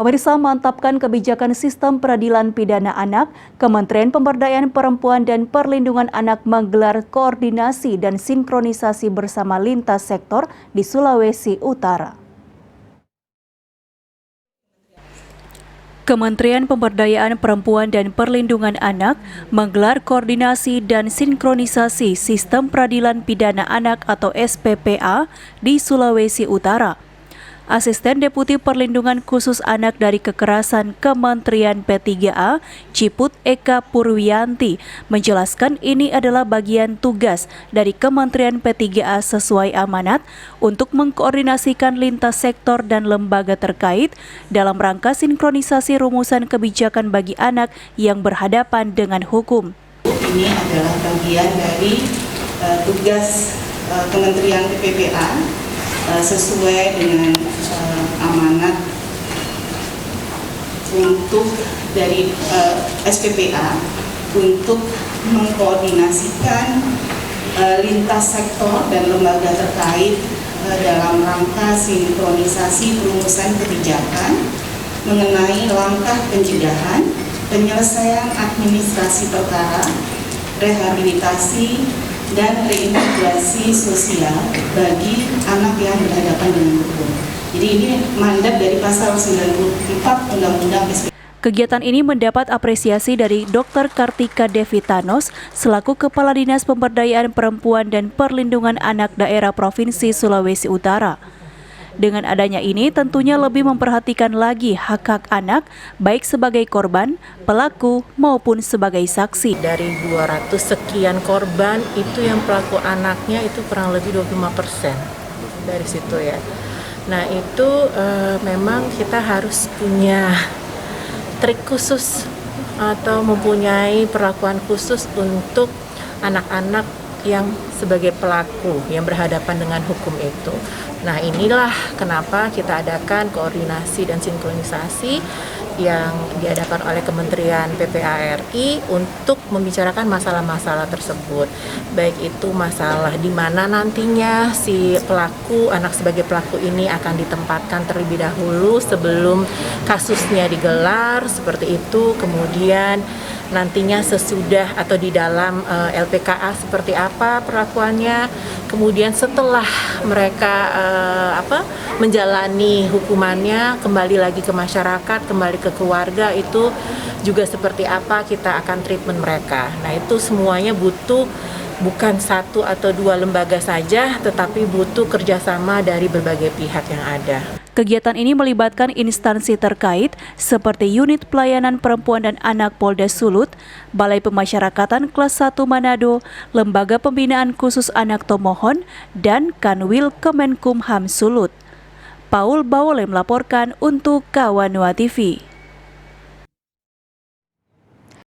Pemirsa, mantapkan kebijakan sistem peradilan pidana anak, Kementerian Pemberdayaan Perempuan dan Perlindungan Anak menggelar koordinasi dan sinkronisasi bersama lintas sektor di Sulawesi Utara. Kementerian Pemberdayaan Perempuan dan Perlindungan Anak menggelar koordinasi dan sinkronisasi sistem peradilan pidana anak atau SPPA di Sulawesi Utara. Asisten Deputi Perlindungan Khusus Anak dari Kekerasan Kementerian P3A, Ciput Eka Purwiyanti, menjelaskan ini adalah bagian tugas dari Kementerian P3A sesuai amanat untuk mengkoordinasikan lintas sektor dan lembaga terkait dalam rangka sinkronisasi rumusan kebijakan bagi anak yang berhadapan dengan hukum. Ini adalah bagian dari tugas Kementerian PPA sesuai dengan amanat untuk dari SPPA untuk mengkoordinasikan lintas sektor dan lembaga terkait dalam rangka sinkronisasi perumusan kebijakan mengenai langkah pencegahan, penyelesaian administrasi perkara, rehabilitasi, dan reintegrasi sosial bagi anak yang berhadapan dengan hukum. Jadi ini mandat dari pasal 94 Undang-Undang SPPA. Kegiatan ini mendapat apresiasi dari Dr. Kartika Devitanos selaku Kepala Dinas Pemberdayaan Perempuan dan Perlindungan Anak Daerah Provinsi Sulawesi Utara. Dengan adanya ini tentunya lebih memperhatikan lagi hak-hak anak baik sebagai korban, pelaku maupun sebagai saksi. Dari 200 sekian korban itu yang pelaku anaknya itu kurang lebih 25% dari situ ya. Nah itu memang kita harus punya trik khusus atau mempunyai perlakuan khusus untuk anak-anak yang sebagai pelaku yang berhadapan dengan hukum itu. Nah inilah kenapa kita adakan koordinasi dan sinkronisasi yang diadakan oleh Kementerian PPA RI untuk membicarakan masalah-masalah tersebut. Baik itu masalah di mana nantinya si pelaku, anak sebagai pelaku ini akan ditempatkan terlebih dahulu sebelum kasusnya digelar, seperti itu. Kemudian nantinya sesudah atau di dalam LPKA seperti apa perlakuannya. Kemudian setelah mereka menjalani hukumannya, kembali lagi ke masyarakat, kembali ke keluarga, itu juga seperti apa kita akan treatment mereka. Nah itu semuanya butuh bukan satu atau dua lembaga saja, tetapi butuh kerjasama dari berbagai pihak yang ada. Kegiatan ini melibatkan instansi terkait seperti Unit Pelayanan Perempuan dan Anak Polda Sulut, Balai Pemasyarakatan Kelas 1 Manado, Lembaga Pembinaan Khusus Anak Tomohon, dan Kanwil Kemenkumham Sulut. Paul Bawole melaporkan untuk Kawanua TV.